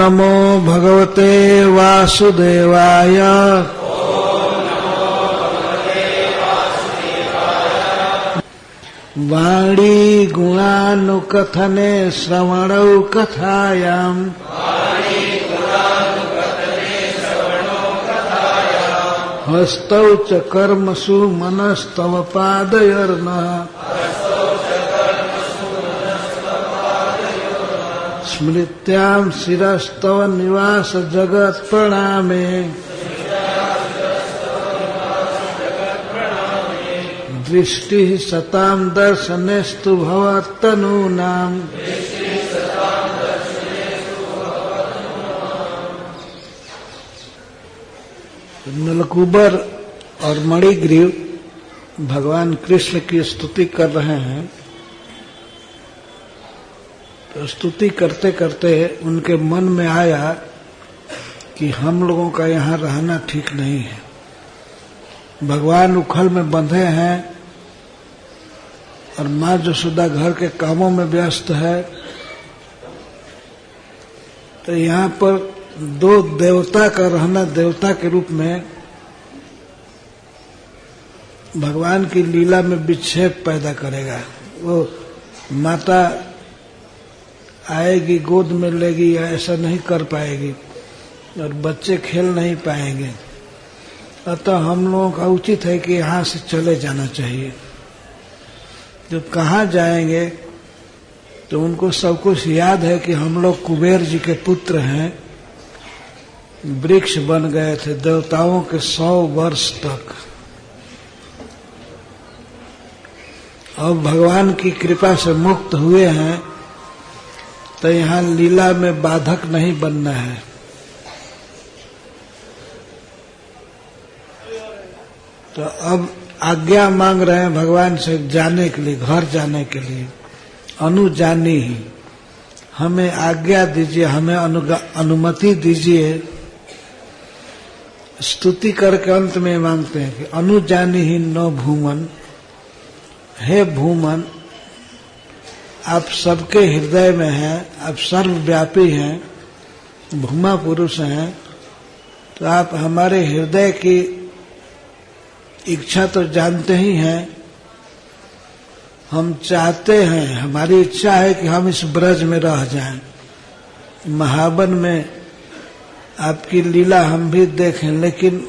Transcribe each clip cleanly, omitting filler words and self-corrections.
नमो भगवते वासुदेवाय। वाणी गुणानुकथने श्रवणौ कथायाम् हस्तौ च कर्मसु मनस्तव पादयोर्नः स्मृत्यां शिरस्तव निवास जगत् प्रणामे। दृष्टि सतां दर्शनेस्तु भवत्तनूनाम्। नलकूबर और मणिग्रीव भगवान कृष्ण की स्तुति कर रहे हैं। तो स्तुति करते करते उनके मन में आया कि हम लोगों का यहाँ रहना ठीक नहीं है। भगवान उखल में बंधे हैं और माँ यशोदा घर के कामों में व्यस्त है। तो यहाँ पर दो देवता का रहना देवता के रूप में भगवान की लीला में विक्षेप पैदा करेगा। वो माता आएगी गोद में लेगी या ऐसा नहीं कर पाएगी और बच्चे खेल नहीं पाएंगे। अतः हम लोगों का उचित है कि यहाँ से चले जाना चाहिए। जब कहाँ जाएंगे तो उनको सब कुछ याद है कि हम लोग कुबेर जी के पुत्र हैं, वृक्ष बन गए थे देवताओं के 100 वर्ष तक। अब भगवान की कृपा से मुक्त हुए हैं तो यहाँ लीला में बाधक नहीं बनना है। तो अब आज्ञा मांग रहे हैं भगवान से जाने के लिए, घर जाने के लिए। अनुजानी ही हमें आज्ञा दीजिए, हमें अनुमति दीजिए। स्तुति करके अंत में मांगते हैं कि अनुजानी ही नो भूमन। हे भूमन, आप सबके हृदय में हैं, आप सर्वव्यापी हैं, भूमा पुरुष हैं। तो आप हमारे हृदय की इच्छा तो जानते ही हैं। हम चाहते हैं, हमारी इच्छा है कि हम इस ब्रज में रह जाएं, महावन में आपकी लीला हम भी देखें। लेकिन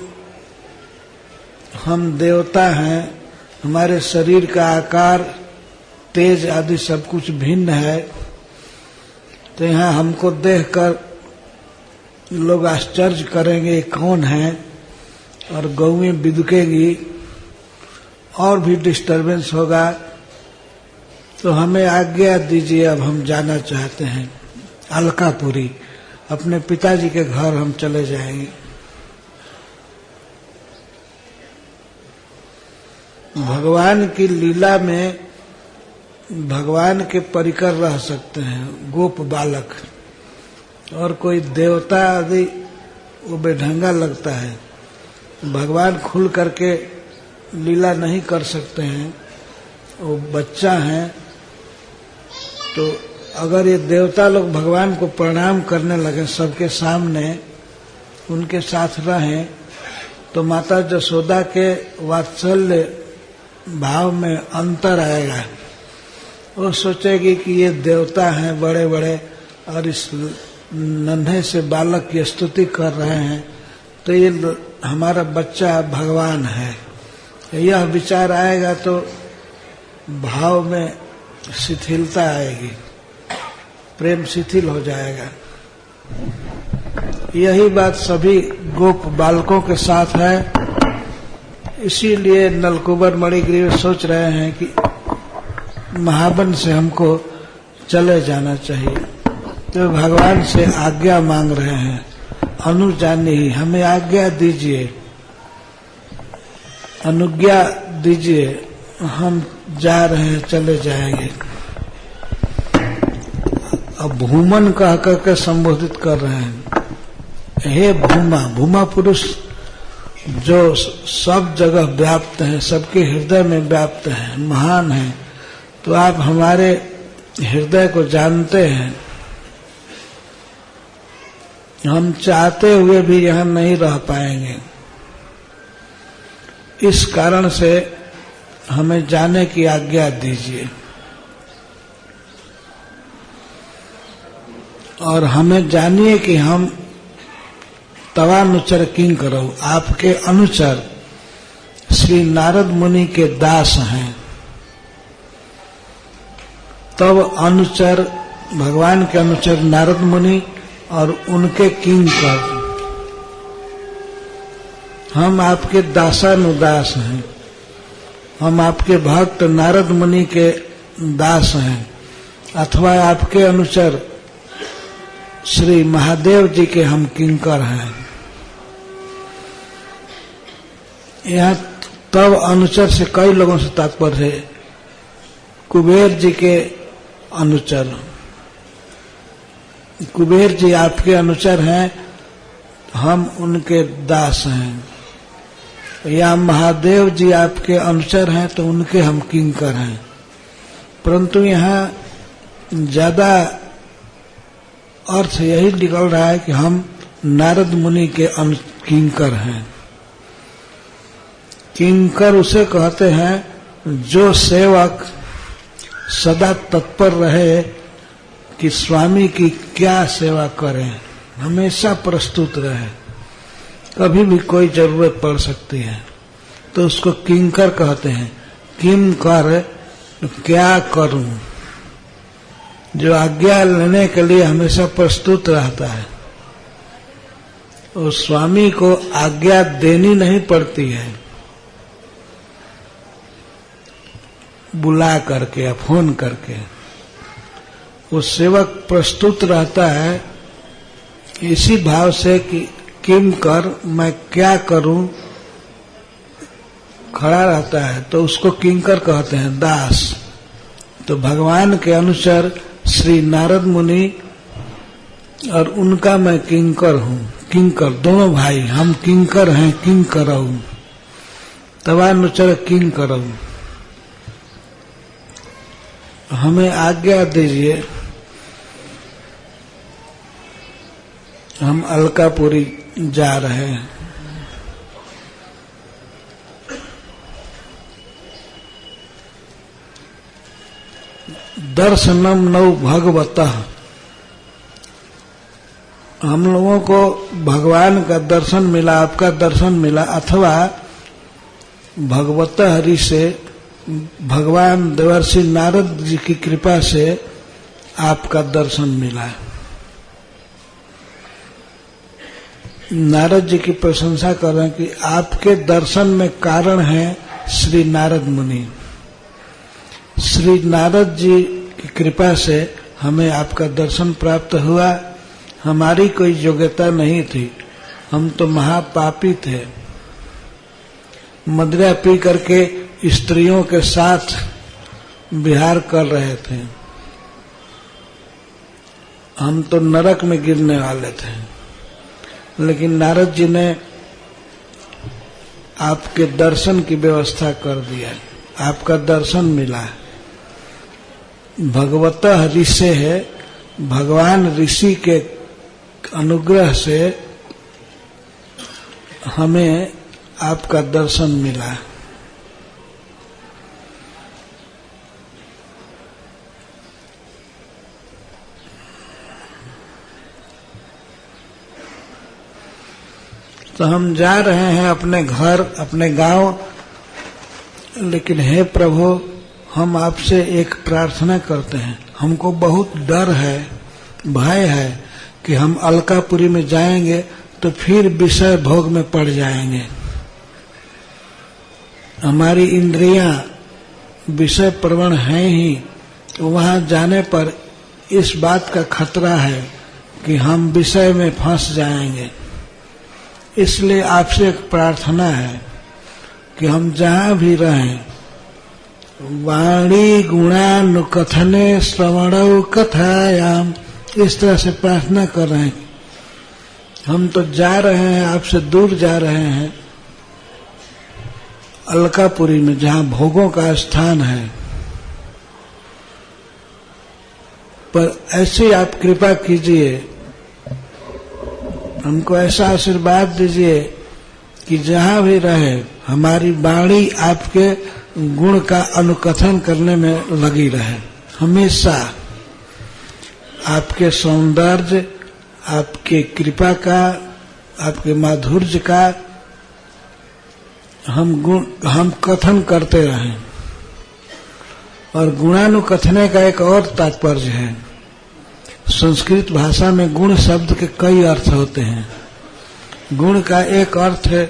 हम देवता हैं, हमारे शरीर का आकार, तेज आदि सब कुछ भिन्न है। तो यहाँ हमको देखकर लोग आश्चर्य करेंगे कौन है, और गौएं बिदकेगी और भी डिस्टरबेंस होगा। तो हमें आज्ञा दीजिए, अब हम जाना चाहते हैं अलकापुरी, अपने पिताजी के घर हम चले जाएंगे। भगवान की लीला में भगवान के परिकर रह सकते हैं गोप बालक, और कोई देवता आदि वो बेढंगा लगता है। भगवान खुल करके लीला नहीं कर सकते हैं, वो बच्चा है। तो अगर ये देवता लोग भगवान को प्रणाम करने लगे सबके सामने, उनके साथ रहें, तो माता यशोदा के वात्सल्य भाव में अंतर आएगा। वो सोचेगी कि ये देवता हैं बड़े बड़े और इस नन्हे से बालक की स्तुति कर रहे हैं, तो ये हमारा बच्चा भगवान है। यह विचार आएगा तो भाव में शिथिलता आएगी, प्रेम शिथिल हो जाएगा। यही बात सभी गोप बालकों के साथ है। इसीलिए नलकूबर मणिग्रीव सोच रहे हैं कि महावन से हमको चले जाना चाहिए। तो भगवान से आज्ञा मांग रहे हैं, अनुजानी हमें आज्ञा दीजिए, अनुज्ञा दीजिए, हम जा रहे हैं, चले जाएंगे। अब भूमन कह करके संबोधित कर रहे हैं। हे भूमा, भूमा पुरुष जो सब जगह व्याप्त हैं, सबके हृदय में व्याप्त हैं, महान हैं। तो आप हमारे हृदय को जानते हैं। हम चाहते हुए भी यहाँ नहीं रह पाएंगे। इस कारण से हमें जाने की आज्ञा दीजिए और हमें जानिए कि हम तवानुचर किंकरौ, आपके अनुचर श्री नारद मुनि के दास हैं। तब अनुचर, भगवान के अनुचर नारद मुनि और उनके किंकर, हम आपके दासानुदास हैं, हम आपके भक्त नारद मुनि के दास हैं, अथवा आपके अनुचर श्री महादेव जी के हम किंकर हैं। यहाँ तब अनुचर से कई लोगों से तात्पर्य है कुबेर जी के अनुचर। कुबेर जी आपके अनुचर हैं, हम उनके दास हैं। या महादेव जी आपके अनुचर हैं तो उनके हम किंकर हैं। परंतु यहाँ ज्यादा अर्थ यही निकल रहा है कि हम नारद मुनि के किंकर हैं। किंकर उसे कहते हैं जो सेवक सदा तत्पर रहे कि स्वामी की क्या सेवा करें, हमेशा प्रस्तुत रहे, कभी भी कोई जरूरत पड़ सकती है तो उसको किंकर कहते हैं। किम कर, क्या करूं, जो आज्ञा लेने के लिए हमेशा प्रस्तुत रहता है। और स्वामी को आज्ञा देनी नहीं पड़ती है, बुला करके या फोन करके वो सेवक प्रस्तुत रहता है इसी भाव से कि किम कर, मैं क्या करूं, खड़ा रहता है तो उसको किंकर कहते हैं, दास। तो भगवान के अनुचर श्री नारद मुनि और उनका मैं किंकर हूं। किंकर दोनों भाई, हम किंकर हैं, किंकरौ, तवानुचर किंकरौ। हमें आज्ञा दीजिए, हम अलकापुरी जा रहे हैं। दर्शनम नौ भगवतः, हम लोगों को भगवान का दर्शन मिला, आपका दर्शन मिला, अथवा भगवत हरि से, भगवान देवर्षि नारद जी की कृपा से आपका दर्शन मिला। नारद जी की प्रशंसा कर रहे हैं कि आपके दर्शन में कारण है श्री नारद मुनि। श्री नारद जी की कृपा से हमें आपका दर्शन प्राप्त हुआ। हमारी कोई योग्यता नहीं थी, हम तो महापापी थे, मदिरा पी करके स्त्रियों के साथ विहार कर रहे थे, हम तो नरक में गिरने वाले थे। लेकिन नारद जी ने आपके दर्शन की व्यवस्था कर दिया, आपका दर्शन मिला। भगवत हरि से है, भगवान ऋषि के अनुग्रह से हमें आपका दर्शन मिला। तो हम जा रहे हैं अपने घर, अपने गांव, लेकिन हे प्रभु, हम आपसे एक प्रार्थना करते हैं। हमको बहुत डर है, भय है कि हम अलकापुरी में जाएंगे तो फिर विषय भोग में पड़ जाएंगे। हमारी इंद्रियां विषय प्रवण हैं ही, तो वहां जाने पर इस बात का खतरा है कि हम विषय में फंस जाएंगे। इसलिए आपसे एक प्रार्थना है कि हम जहां भी रहें, वाणी गुणानुकथने श्रवणौ कथायाम, इस तरह से प्रार्थना कर रहे हैं। हम तो जा रहे हैं, आपसे दूर जा रहे हैं, अलकापुरी में जहां भोगों का स्थान है, पर ऐसे आप कृपा कीजिए हमको ऐसा आशीर्वाद दीजिए कि जहाँ भी रहे हमारी वाणी आपके गुण का अनुकथन करने में लगी रहे। हमेशा आपके सौंदर्य, आपके कृपा का, आपके माधुर्य का हम कथन करते रहें। और गुणानुकथने का एक और तात्पर्य है। संस्कृत भाषा में गुण शब्द के कई अर्थ होते हैं। गुण का एक अर्थ है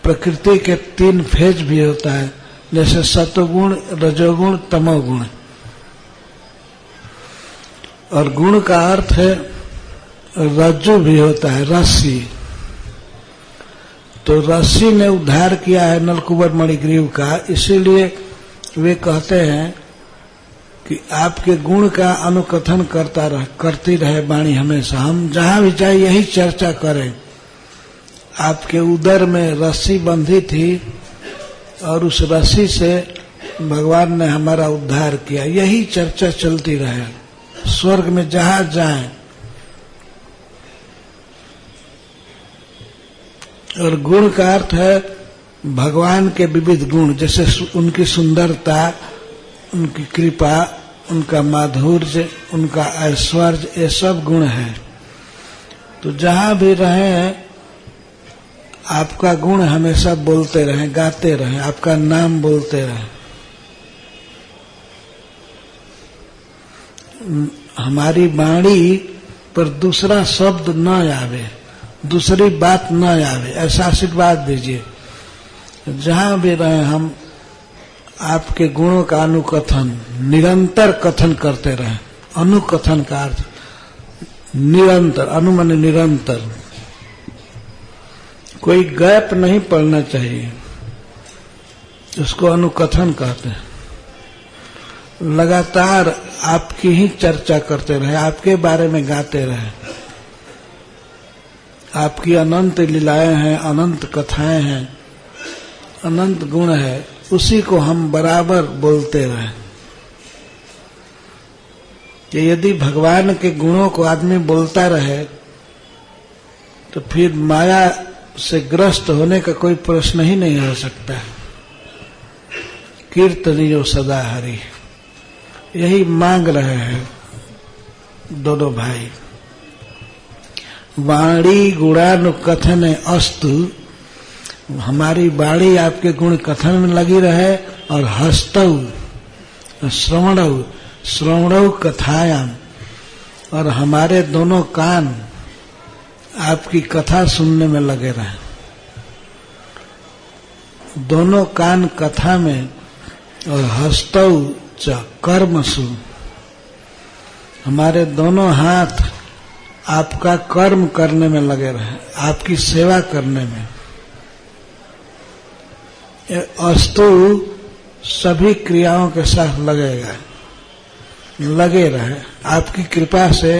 प्रकृति के 3 फेज भी होता है, जैसे सत्वगुण, रजोगुण, तमोगुण। और गुण का अर्थ है रज्जु भी होता है, रस्सी। तो रस्सी ने उद्धार किया है नलकुबर मणिग्रीव का, इसीलिए वे कहते हैं कि आपके गुण का अनुकथन करती रहे वाणी हमेशा। हम जहां भी जाए यही चर्चा करें। आपके उदर में रस्सी बंधी थी और उस रस्सी से भगवान ने हमारा उद्धार किया, यही चर्चा चलती रहे। स्वर्ग में जहां जाएं। और गुण का अर्थ है भगवान के विविध गुण, जैसे उनकी सुंदरता, उनकी कृपा, उनका माधुर्य, उनका ऐश्वर्य, ये सब गुण है। तो जहां भी रहें आपका गुण हमेशा बोलते रहें, गाते रहें, आपका नाम बोलते रहें। हमारी वाणी पर दूसरा शब्द न आवे, दूसरी बात न आवे, ऐसा आशीर्वाद दीजिए। जहां भी रहे हम आपके गुणों का अनुकथन निरंतर कथन करते रहें। अनुकथन का अर्थ निरंतर, अनुमान निरंतर, कोई गैप नहीं पड़ना चाहिए, उसको अनुकथन कहते हैं। लगातार आपकी ही चर्चा करते रहे, आपके बारे में गाते रहे। आपकी अनंत लीलाएं हैं, अनंत कथाएं हैं, अनंत गुण है, उसी को हम बराबर बोलते रहे। कि यदि भगवान के गुणों को आदमी बोलता रहे तो फिर माया से ग्रस्त होने का कोई प्रश्न ही नहीं हो सकता। कीर्तनियो सदा हरि, यही मांग रहे हैं दोनों भाई। वाणी गुणानुकथन अस्तु, हमारी वाणी आपके गुण कथन में लगी रहे। और हस्तौ श्रवणौ, श्रवणौ कथायाम, और हमारे दोनों कान आपकी कथा सुनने में लगे रहे। दोनों कान कथा में। और हस्तौ च कर्मसु, हमारे दोनों हाथ आपका कर्म करने में लगे रहे, आपकी सेवा करने में। अस्तु सभी क्रियाओं के साथ लगेगा, लगे रहे। आपकी कृपा से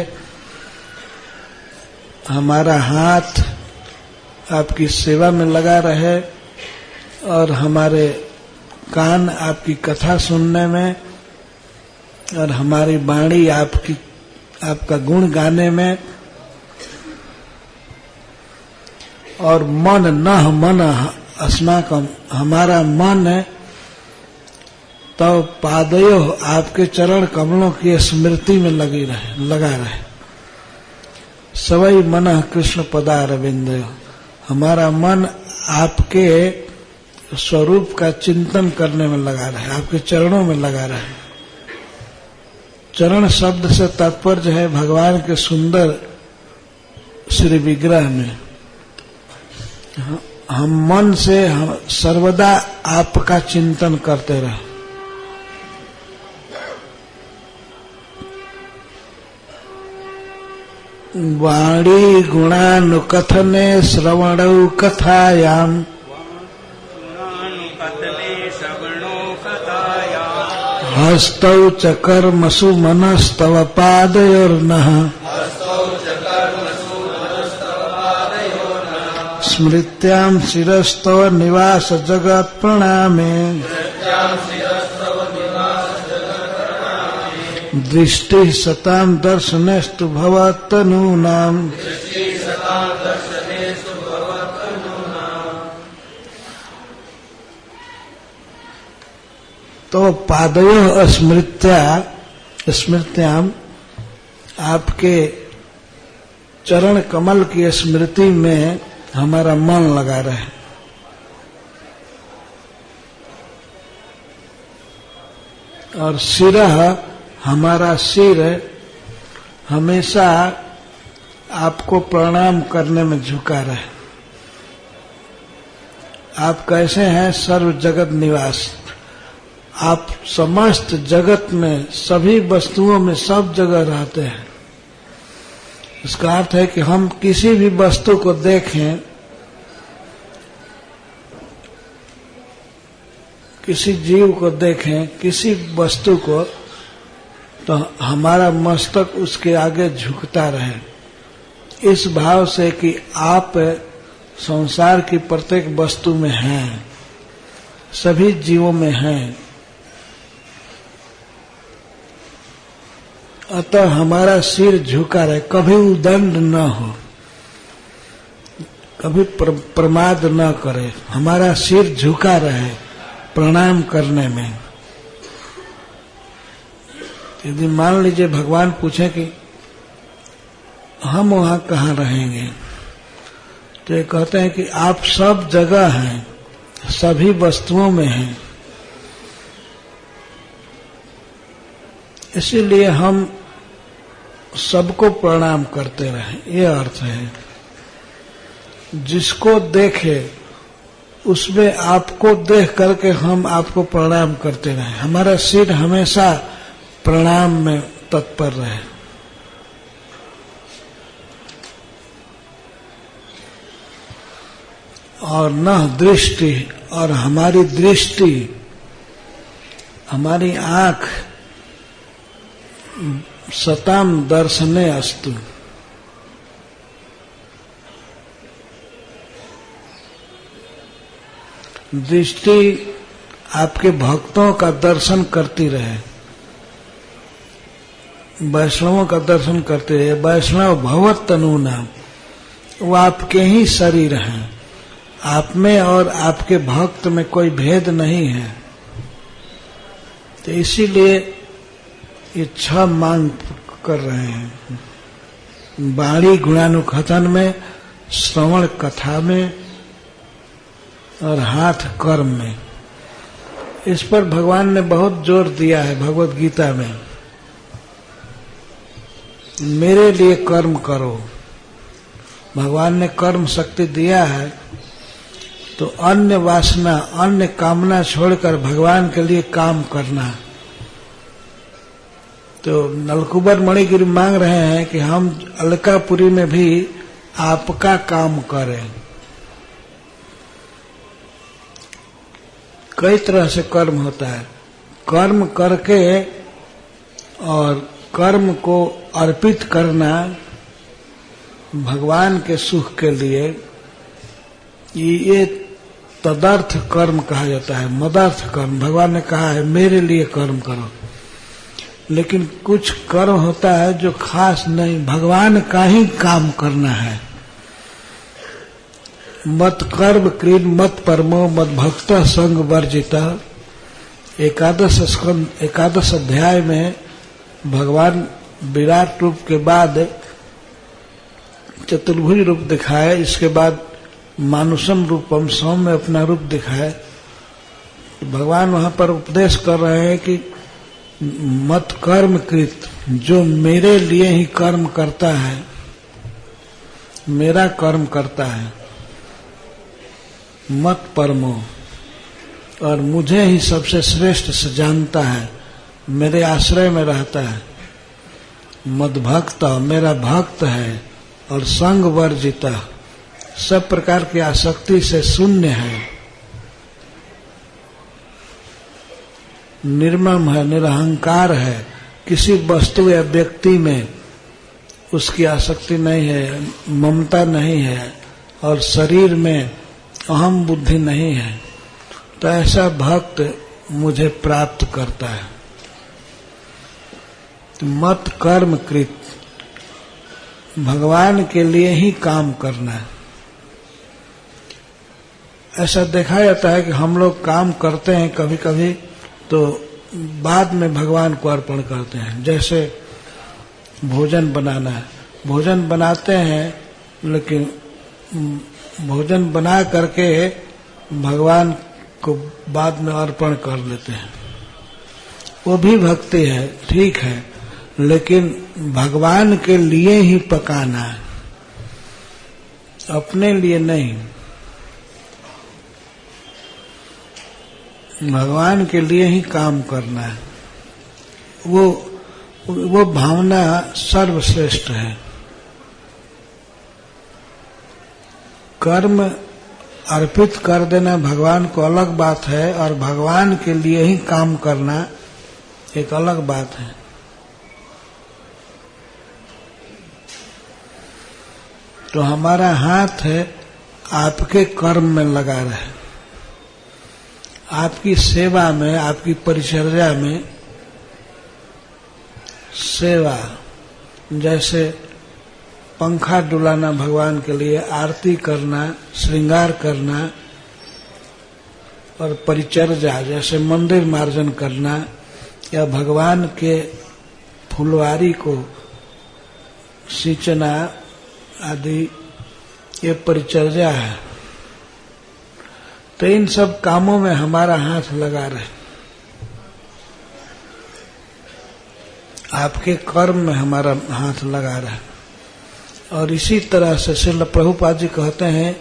हमारा हाथ आपकी सेवा में लगा रहे और हमारे कान आपकी कथा सुनने में और हमारी वाणी आपका गुण गाने में। और मन न मन अस्माकम, हमारा मन है तो पादयो आपके चरण कमलों की स्मृति में लगा रहे। सवई मन कृष्ण पदारविंदयो, हमारा मन आपके स्वरूप का चिंतन करने में लगा रहे, आपके चरणों में लगा रहे। चरण शब्द से तात्पर्य है भगवान के सुंदर श्री विग्रह में। हम मन से हम सर्वदा आपका चिंतन करते रहे। वाणी गुणानुकथने श्रवणौ कथायाम, हस्तौ च कर्मसु मनस्तव पादयोर्नः, स्मृत्यां शिरस्तव निवास जगत् प्रणामे, दृष्टि सतां दर्शनेस्तु भवत्तनूनां, तो पादयोः स्मृत्याम आपके चरण कमल की स्मृति में हमारा मन लगा रहे। और सिरः हमारा सिर हमेशा आपको प्रणाम करने में झुका रहे। आप कैसे हैं? सर्व जगत निवास। आप समस्त जगत में, सभी वस्तुओं में, सब जगह रहते हैं। इसका अर्थ है कि हम किसी भी वस्तु को देखें, किसी जीव को देखें, किसी वस्तु को, तो हमारा मस्तक उसके आगे झुकता रहे, इस भाव से कि आप संसार की प्रत्येक वस्तु में हैं, सभी जीवों में हैं। अतः हमारा सिर झुका रहे, कभी उदंड न हो, कभी प्रमाद न करे, हमारा सिर झुका रहे प्रणाम करने में। यदि मान लीजिए भगवान पूछे कि हम वहां कहाँ रहेंगे, तो ये कहते हैं कि आप सब जगह हैं, सभी वस्तुओं में हैं, इसीलिए हम सबको प्रणाम करते रहें। ये अर्थ है, जिसको देखे उसमें आपको देख करके हम आपको प्रणाम करते रहें, हमारा सिर हमेशा प्रणाम में तत्पर रहे। और न दृष्टि, और हमारी दृष्टि, हमारी आंख सताम दर्शने अस्तु, दृष्टि आपके भक्तों का दर्शन करती रहे, वैष्णवों का दर्शन करते रहे। वैष्णव भवत तनूना, वो आपके ही शरीर हैं, आप में और आपके भक्त में कोई भेद नहीं है। तो इसीलिए ये 6 मांग कर रहे हैं, वाणी गुणानुकथन में, श्रवण कथा में, और हाथ कर्म में। इस पर भगवान ने बहुत जोर दिया है भगवत गीता में। मेरे लिए कर्म करो, भगवान ने कर्म शक्ति दिया है, तो अन्य वासना, अन्य कामना छोड़कर भगवान के लिए काम करना। तो नलकुबर मणिगिरी मांग रहे हैं कि हम अलकापुरी में भी आपका काम करें। कई तरह से कर्म होता है, कर्म करके और कर्म को अर्पित करना भगवान के सुख के लिए, ये तदर्थ कर्म कहा जाता है, मदर्थ कर्म। भगवान ने कहा है मेरे लिए कर्म करो, लेकिन कुछ कर्म होता है जो खास नहीं, भगवान का ही काम करना है। मत कर्म क्रीड मत परमो मत भक्त संग वर्जिता, एकादश अध्याय में भगवान विराट रूप के बाद चतुर्भुज रूप दिखाए, इसके बाद मानुषम रूपम सौम्य अपना रूप दिखाए। भगवान वहां पर उपदेश कर रहे हैं कि मत कर्म कृत, जो मेरे लिए ही कर्म करता है, मेरा कर्म करता है, मत परमो, और मुझे ही सबसे श्रेष्ठ से जानता है, मेरे आश्रय में रहता है, मद भक्त, मेरा भक्त है, और संग वर्जिता, सब प्रकार की आसक्ति से शून्य है, निर्मम है, निरहंकार है, किसी वस्तु या व्यक्ति में उसकी आसक्ति नहीं है, ममता नहीं है, और शरीर में अहम बुद्धि नहीं है। तो ऐसा भक्त मुझे प्राप्त करता है। तो मत कर्म कृत, भगवान के लिए ही काम करना है। ऐसा देखा जाता है कि हम लोग काम करते हैं कभी कभी तो बाद में भगवान को अर्पण करते हैं। जैसे भोजन बनाना है, भोजन बनाते हैं लेकिन भोजन बना करके भगवान को बाद में अर्पण कर लेते हैं। वो भी भक्ति है, ठीक है, लेकिन भगवान के लिए ही पकाना है, अपने लिए नहीं। भगवान के लिए ही काम करना है। वो भावना सर्वश्रेष्ठ है। कर्म अर्पित कर देना भगवान को अलग बात है, और भगवान के लिए ही काम करना एक अलग बात है। तो हमारा हाथ है आपके कर्म में लगा रहे, आपकी सेवा में, आपकी परिचर्या में। सेवा जैसे पंखा डुलाना भगवान के लिए, आरती करना, श्रृंगार करना, और परिचर्या जैसे मंदिर मार्जन करना या भगवान के फुलवारी को सींचना आदि, ये परिचर्या है। तो इन सब कामों में हमारा हाथ लगा रहे, आपके कर्म में हमारा हाथ लगा रहा है। और इसी तरह से श्रील प्रभुपाद जी कहते हैं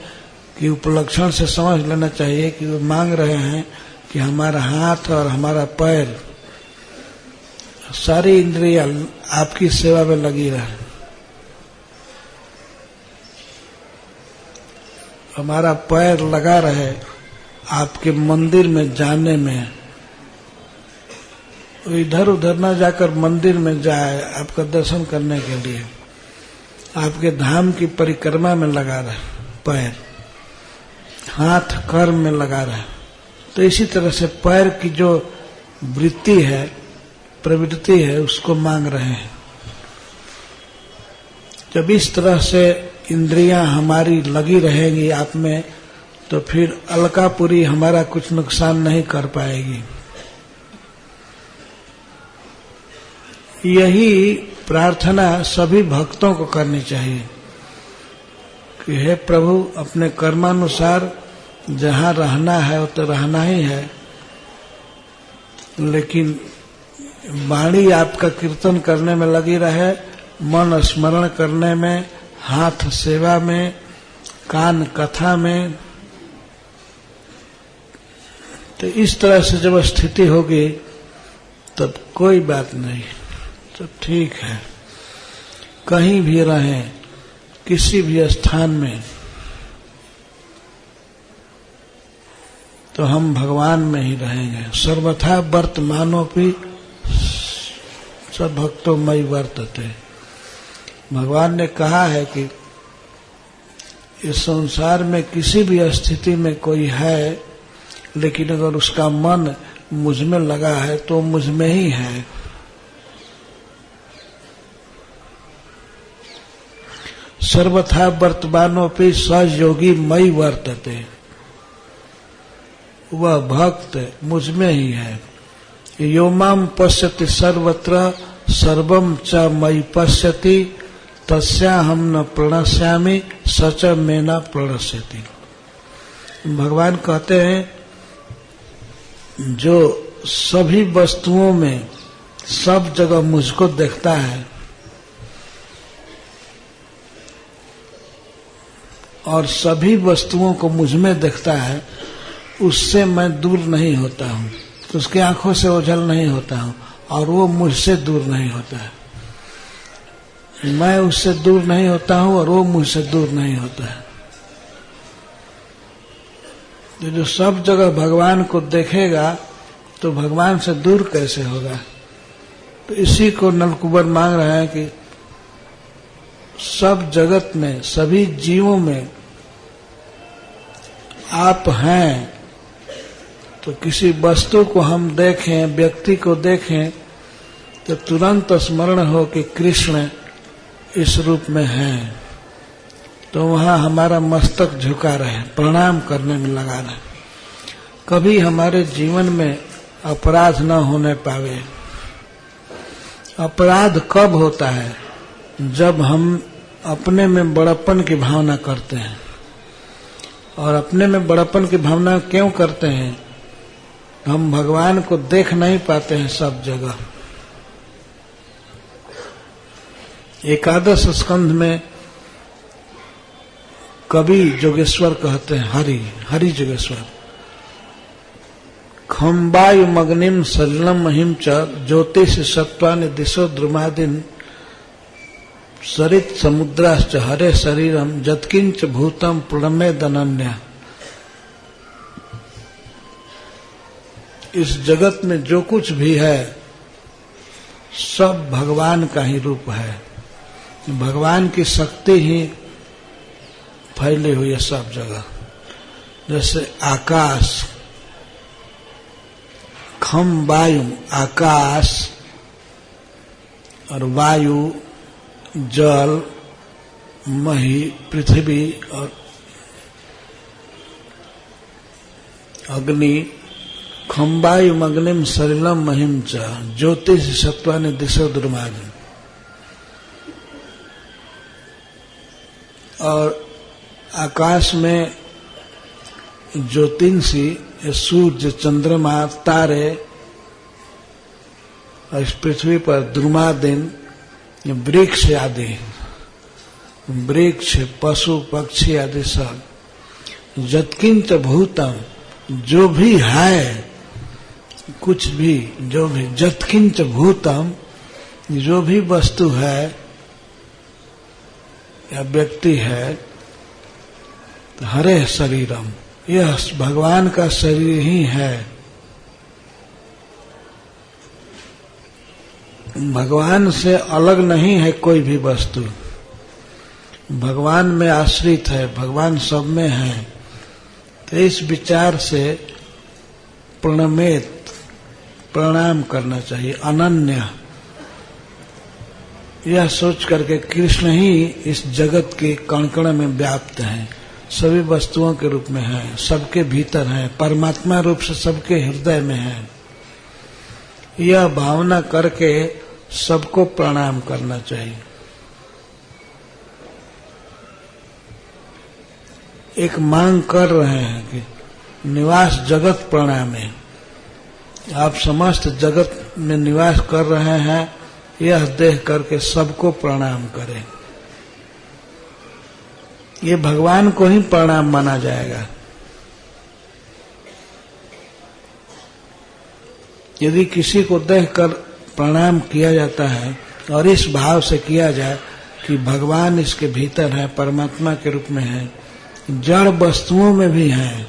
कि उपलक्षण से समझ लेना चाहिए कि वो मांग रहे हैं कि हमारा हाथ और हमारा पैर, सारी इंद्रियां आपकी सेवा में लगी रहे। हमारा पैर लगा रहे आपके मंदिर में जाने में, इधर उधर न जाकर मंदिर में जाए आपका दर्शन करने के लिए, आपके धाम की परिक्रमा में लगा रहे पैर, हाथ कर्म में लगा रहे। तो इसी तरह से पैर की जो वृत्ति है, प्रवृत्ति है, उसको मांग रहे हैं। जब इस तरह से इंद्रियां हमारी लगी रहेंगी आप में, तो फिर अलकापुरी हमारा कुछ नुकसान नहीं कर पाएगी। यही प्रार्थना सभी भक्तों को करनी चाहिए कि हे प्रभु, अपने कर्मानुसार जहाँ रहना है वो तो रहना ही है, लेकिन वाणी आपका कीर्तन करने में लगी रहे, मन स्मरण करने में, हाथ सेवा में, कान कथा में। तो इस तरह से जब स्थिति होगी तब कोई बात नहीं, तो ठीक है। कहीं भी रहें, किसी भी स्थान में, तो हम भगवान में ही रहेंगे। सर्वथा वर्तमानोपि सब भक्तों मयि वर्तते। भगवान ने कहा है कि इस संसार में किसी भी स्थिति में कोई है, लेकिन अगर उसका मन मुझ में लगा है तो मुझ में ही है। सर्वथा वर्तमानोपि सहयोगी मयि वर्तते। वह भक्त मुझ में ही है। यो माम पश्यति सर्वत्र सर्वम च मयि पश्यति तस्याहं न प्रणश्यामि सच में न प्रणश्यति। भगवान कहते हैं जो सभी वस्तुओं में सब जगह मुझको देखता है और सभी वस्तुओं को मुझ में देखता है, उससे मैं दूर नहीं होता हूँ, तो उसकी आंखों से ओझल नहीं होता हूँ और वो मुझसे दूर नहीं होता है। मैं उससे दूर नहीं होता हूँ और वो मुझसे दूर नहीं होता है। तो जो सब जगह भगवान को देखेगा तो भगवान से दूर कैसे होगा। तो इसी को नलकुबर मांग रहे हैं कि सब जगत में, सभी जीवों में आप हैं। तो किसी वस्तु को हम देखें, व्यक्ति को देखें, तो तुरंत स्मरण हो कि कृष्ण इस रूप में हैं, तो वहां हमारा मस्तक झुका रहे, प्रणाम करने में लगा रहे। कभी हमारे जीवन में अपराध न होने पावे। अपराध कब होता है? जब हम अपने में बड़प्पन की भावना करते हैं। और अपने में बड़प्पन की भावना क्यों करते हैं? हम भगवान को देख नहीं पाते हैं सब जगह। एकादश स्कंध में कवि जोगेश्वर कहते हैं, हरि जोगेश्वर, खम्बायु मग्निम सलिलम महिम च ज्योतिष सत्वानि दिशो द्रुमादिन सरित समुद्राश्च हरे शरीरम जत्किंच भूतम प्रणमे दनन्या। इस जगत में जो कुछ भी है सब भगवान का ही रूप है। भगवान की शक्ति ही फैली हुई है सब जगह। जैसे आकाश, खम वायु आकाश, और वायु जल, मही पृथ्वी और अग्नि। खम्बायु अग्निम सलिलम महिम च ज्योतिष सत्वानि दिशो द्रुमादि। और आकाश में ज्योतिषी, सूर्य, चंद्रमा, तारे, और इस पृथ्वी पर द्रुमादिन, वृक्ष आदि, वृक्ष, पशु पक्षी आदि सब। जत्किंच भूतम, जो भी है, कुछ भी, जो भी, जत्किंच भूतम, जो भी वस्तु है या व्यक्ति है, हरे शरीरम, यह भगवान का शरीर ही है। भगवान से अलग नहीं है कोई भी वस्तु। भगवान में आश्रित है, भगवान सब में है। तो इस विचार से प्रणमेत, प्रणाम करना चाहिए। अनन्य, यह सोच करके कृष्ण ही इस जगत के कण कण में व्याप्त हैं, सभी वस्तुओं के रूप में हैं, सबके भीतर हैं, परमात्मा रूप से सबके हृदय में हैं। यह भावना करके सबको प्रणाम करना चाहिए। एक मांग कर रहे हैं कि निवास जगत प्रणामे, आप समस्त जगत में निवास कर रहे हैं, यह देख करके सबको प्रणाम करें। ये भगवान को ही प्रणाम माना जाएगा। यदि किसी को देखकर प्रणाम किया जाता है और इस भाव से किया जाए कि भगवान इसके भीतर है, परमात्मा के रूप में है, जड़ वस्तुओं में भी है,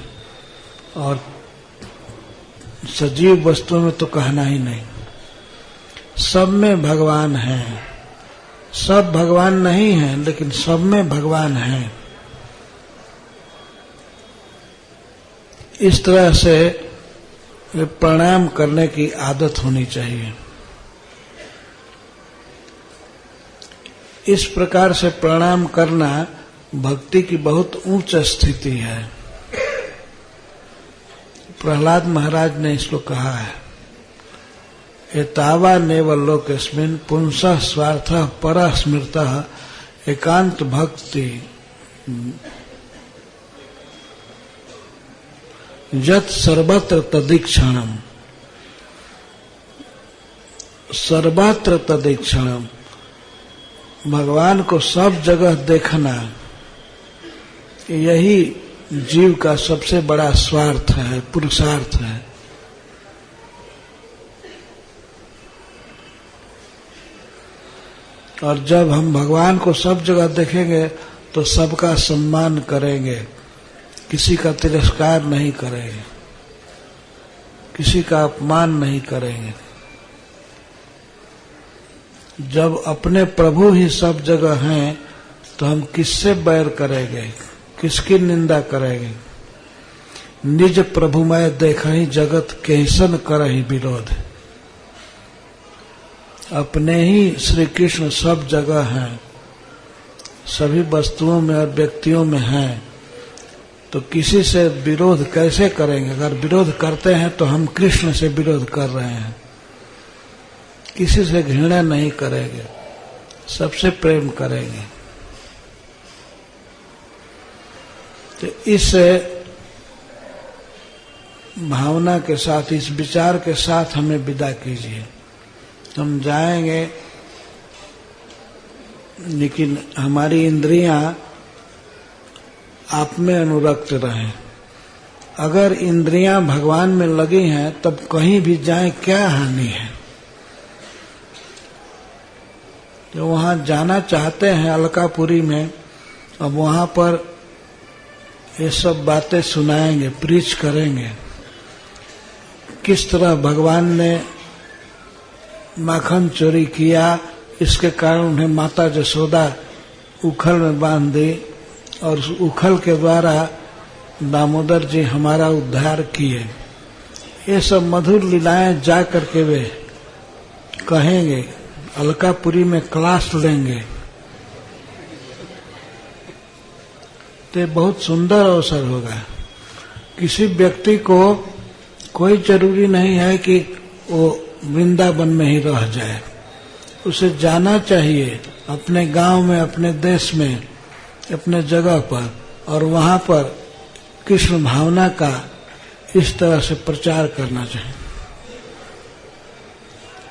और सजीव वस्तुओं में तो कहना ही नहीं, सब में भगवान है। सब भगवान नहीं है, लेकिन सब में भगवान है। इस तरह से प्रणाम करने की आदत होनी चाहिए। इस प्रकार से प्रणाम करना भक्ति की बहुत उच्च स्थिति है। प्रहलाद महाराज ने इसको कहा है, एतावा नेव लोकेस्मिन् पुंसः स्वार्थः परः स्मृतः एकांत भक्ति यत् सर्वत्र तदीक्षणम्। सर्वत्र तदीक्षणम्, भगवान को सब जगह देखना, यही जीव का सबसे बड़ा स्वार्थ है, पुरुषार्थ है। और जब हम भगवान को सब जगह देखेंगे तो सबका सम्मान करेंगे, किसी का तिरस्कार नहीं करेंगे, किसी का अपमान नहीं करेंगे। जब अपने प्रभु ही सब जगह हैं तो हम किससे बैर करेंगे, किसकी निंदा करेंगे। निज प्रभुमय देखहि जगत कैसन करहि विरोध। अपने ही श्री कृष्ण सब जगह हैं, सभी वस्तुओं में और व्यक्तियों में है, तो किसी से विरोध कैसे करेंगे? अगर विरोध करते हैं तो हम कृष्ण से विरोध कर रहे हैं। किसी से घृणा नहीं करेंगे, सबसे प्रेम करेंगे। तो इस भावना के साथ, इस विचार के साथ हमें विदा कीजिए। हम जाएंगे, लेकिन हमारी इंद्रियां आप में अनुरक्त रहें। अगर इंद्रियां भगवान में लगी हैं तब कहीं भी जाएं क्या हानि है? जो वहां जाना चाहते हैं अलकापुरी में, अब वहां पर ये सब बातें सुनाएंगे, प्रीच करेंगे। किस तरह भगवान ने माखन चोरी किया, इसके कारण उन्हें माता यशोदा उखल में बांध दी, और उस उखल के द्वारा दामोदर जी हमारा उद्धार किए। ये सब मधुर लीलाएं जा करके वे कहेंगे, अलकापुरी में क्लास लेंगे। तो बहुत सुंदर अवसर होगा। किसी व्यक्ति को कोई जरूरी नहीं है कि वो वृंदावन में ही रह जाए, उसे जाना चाहिए अपने गांव में, अपने देश में, अपने जगह पर, और वहां पर कृष्ण भावना का इस तरह से प्रचार करना चाहिए।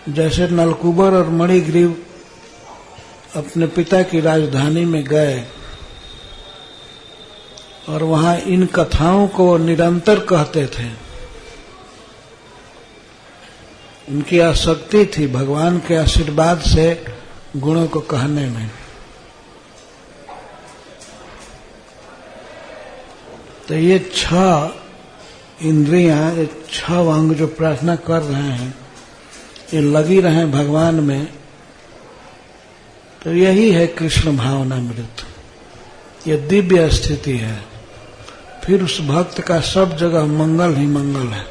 जैसे नलकुबर और मणिग्रीव अपने पिता की राजधानी में गए और वहां इन कथाओं को निरंतर कहते थे। उनकी आसक्ति थी भगवान के आशीर्वाद से गुणों को कहने में। तो ये 6 इंद्रियां, ये 6 अंग जो प्रार्थना कर रहे हैं, ये लगी रहे भगवान में, तो यही है कृष्ण भावनामृत। ये दिव्य स्थिति है। फिर उस भक्त का सब जगह मंगल ही मंगल है।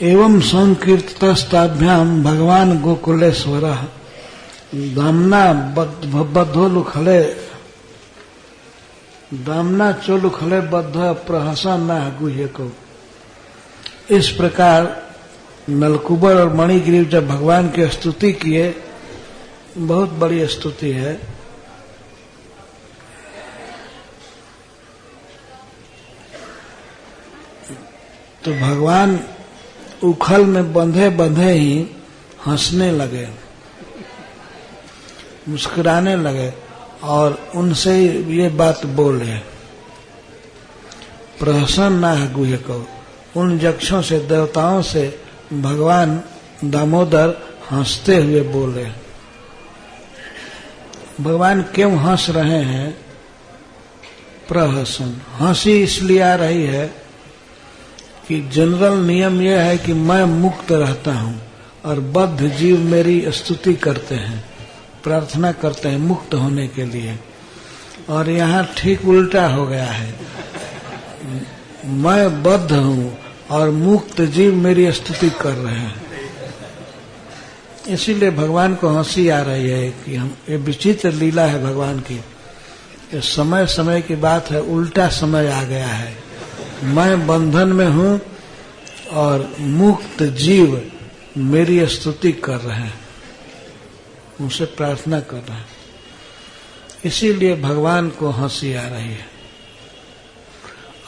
एवं संकीर्तस्ताभ्याम भगवान गोकुलेश्वर दामना बद्धोलुखले दामना चोलुखले बद्ध प्रहसन गुह्य को। इस प्रकार नलकुबर और मणिग्रीव जब भगवान की स्तुति किए, बहुत बड़ी स्तुति है, तो भगवान उखल में बंधे बंधे ही हंसने लगे, मुस्कुराने लगे और उनसे ये बात बोले, प्रहसन ना गुह्य को। उन यक्षों से, देवताओं से भगवान दामोदर हंसते हुए बोले। भगवान क्यों हंस रहे हैं? प्रहसन, हंसी इसलिए आ रही है कि जनरल नियम यह है कि मैं मुक्त रहता हूं और बद्ध जीव मेरी स्तुति करते हैं, प्रार्थना करते हैं मुक्त होने के लिए। और यहाँ ठीक उल्टा हो गया है, मैं बद्ध हूं और मुक्त जीव मेरी स्तुति कर रहे हैं। इसीलिए भगवान को हंसी आ रही है कि हम, ये विचित्र लीला है भगवान की। ये समय समय की बात है, उल्टा समय आ गया है। मैं बंधन में हूं और मुक्त जीव मेरी स्तुति कर रहे हैं, उनसे प्रार्थना कर रहे हैं। इसीलिए भगवान को हंसी आ रही है।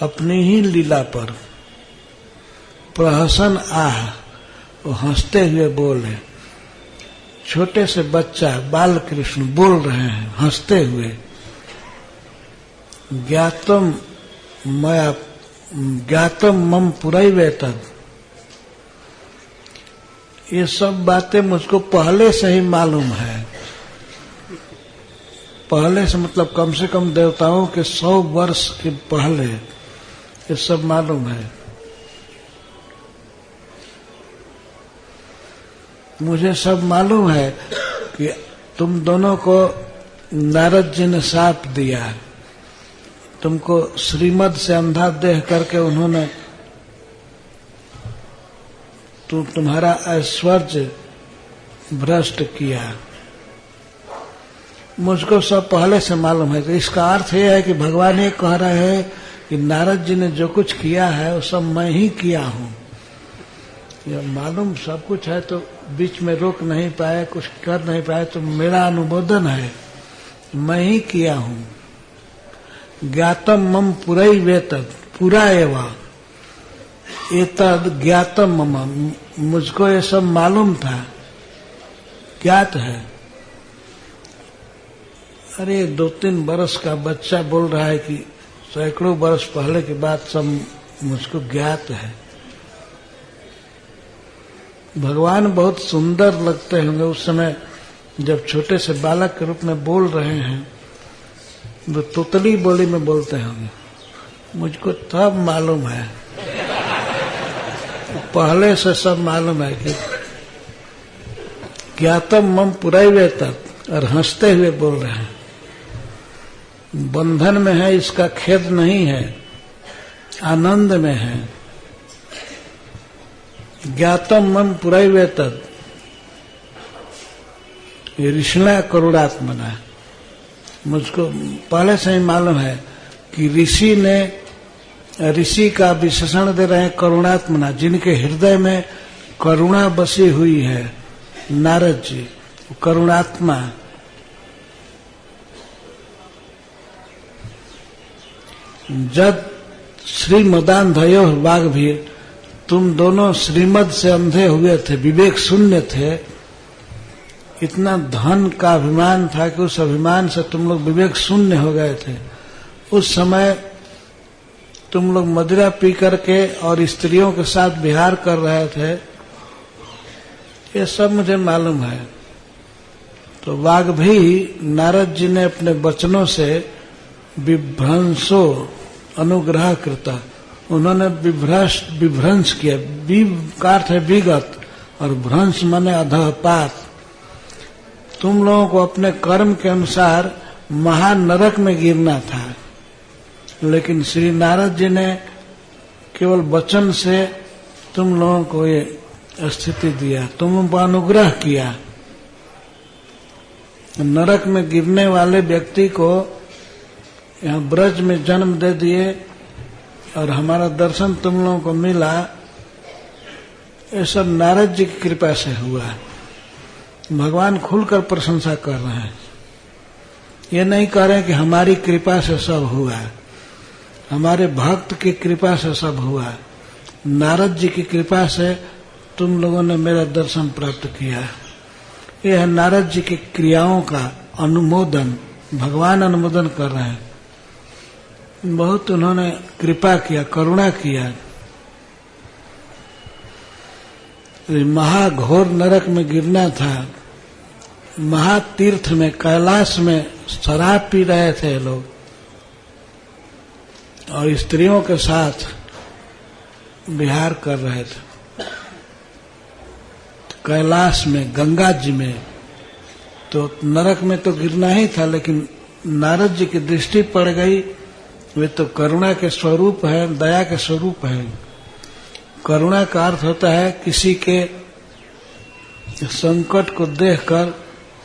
अपनी ही लीला पर प्रहसन आह, वो हंसते हुए बोले। छोटे से बच्चा बाल कृष्ण बोल रहे हैं हंसते हुए, ज्ञातम मम पुरैवे तद। ये सब बातें मुझको पहले से ही मालूम है। पहले से मतलब कम से कम देवताओं के 100 वर्ष के पहले ये सब मालूम है। मुझे सब मालूम है कि तुम दोनों को नारद जी ने शाप दिया, तुमको श्रीमद से अंधा देह करके उन्होंने तुम्हारा ऐश्वर्य भ्रष्ट किया। मुझको सब पहले से मालूम है। तो इसका अर्थ यह है कि भगवान ये कह रहे हैं कि नारद जी ने जो कुछ किया है वो सब मैं ही किया हूँ। यह मालूम सब कुछ है तो बीच में रोक नहीं पाए, कुछ कर नहीं पाए, तो मेरा अनुमोदन है, मैं ही किया हूँ। ज्ञातम मम पुरई वेतद, पूरा एवं एतद ज्ञातम मम, मुझको ये सब मालूम था, ज्ञात है। अरे 2-3 बरस का बच्चा बोल रहा है कि सैकड़ों बरस पहले की बात सब मुझको ज्ञात है। भगवान बहुत सुंदर लगते होंगे उस समय जब छोटे से बालक के रूप में बोल रहे हैं, वो तोतली बोली में बोलते होंगे। मुझको तब मालूम है, पहले से सब मालूम है कि ज्ञातम मम पुरैवे तक, और हंसते हुए बोल रहे हैं। बंधन में है इसका खेद नहीं है, आनंद में है। ज्ञातम मम पुरैवे तद, ये ऋषिणा करुणात्मना, मुझको पहले से ही मालूम है कि ऋषि का विशेषण दे रहे हैं करुणात्मना, जिनके हृदय में करुणा बसी हुई है। नारद जी करुणात्मा। जब श्रीमदांधयो वाग भी, तुम दोनों श्रीमद से अंधे हुए थे, विवेक शून्य थे, इतना धन का अभिमान था कि उस अभिमान से तुम लोग विवेक शून्य हो गए थे। उस समय तुम लोग मदिरा पी करके और स्त्रियों के साथ विहार कर रहे थे, ये सब मुझे मालूम है। तो वाग भी नारद जी ने अपने वचनों से विभ्रंशो अनुग्रह करता, उन्होंने विभ्रंश किया। का अर्थ है विगत, और भ्रंश माने अधःपात। तुम लोगों को अपने कर्म के अनुसार महानरक में गिरना था, लेकिन श्री नारद जी ने केवल वचन से तुम लोगों को ये स्थिति दिया, तुम पर अनुग्रह किया। नरक में गिरने वाले व्यक्ति को यहाँ ब्रज में जन्म दे दिए और हमारा दर्शन तुम लोगों को मिला। ये सब नारद जी की कृपा से हुआ। भगवान खुलकर प्रशंसा कर रहे हैं, ये नहीं कह रहे कि हमारी कृपा से सब हुआ, हमारे भक्त की कृपा से सब हुआ। नारद जी की कृपा से तुम लोगों ने मेरा दर्शन प्राप्त किया। यह है नारद जी की क्रियाओं का अनुमोदन, भगवान अनुमोदन कर रहे हैं। बहुत उन्होंने कृपा किया, करुणा किया। महाघोर नरक में गिरना था, महातीर्थ में कैलाश में शराब पी रहे थे लोग और स्त्रियों के साथ विहार कर रहे थे। कैलाश में, गंगा जी में, तो नरक में तो गिरना ही था, लेकिन नारद जी की दृष्टि पड़ गई। वे तो करुणा के स्वरूप है, दया के स्वरूप है। करुणा का अर्थ होता है किसी के संकट को देखकर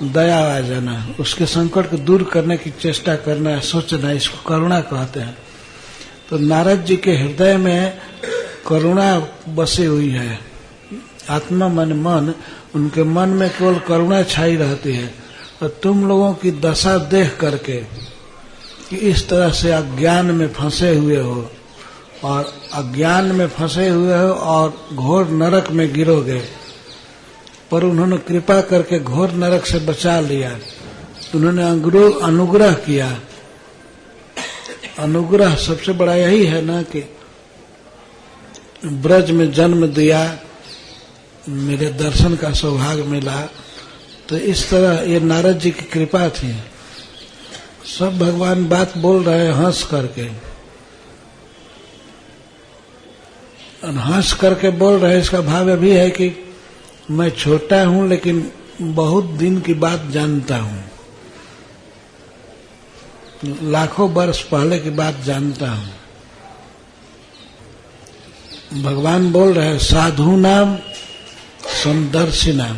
दया आ जाना, उसके संकट को दूर करने की चेष्टा करना, सोचना, इसको करुणा कहते हैं। तो नारद जी के हृदय में करुणा बसी हुई है। आत्मा मन मन, उनके मन में केवल करुणा छाई रहती है। और तुम लोगों की दशा देख करके कि इस तरह से अज्ञान में फंसे हुए हो और अज्ञान में फंसे हुए हो और घोर नरक में गिरोगे, पर उन्होंने कृपा करके घोर नरक से बचा लिया। उन्होंने अनुग्रह किया। अनुग्रह सबसे बड़ा यही है ना कि ब्रज में जन्म दिया, मेरे दर्शन का सौभाग्य मिला। तो इस तरह ये नारद जी की कृपा थी। सब भगवान बात बोल रहे हैं हंस करके, और हंस करके बोल रहे हैं। इसका भाव अभी है कि मैं छोटा हूं लेकिन बहुत दिन की बात जानता हूं, लाखों वर्ष पहले की बात जानता हूं। भगवान बोल रहे हैं साधु नाम समदर्शी नाम।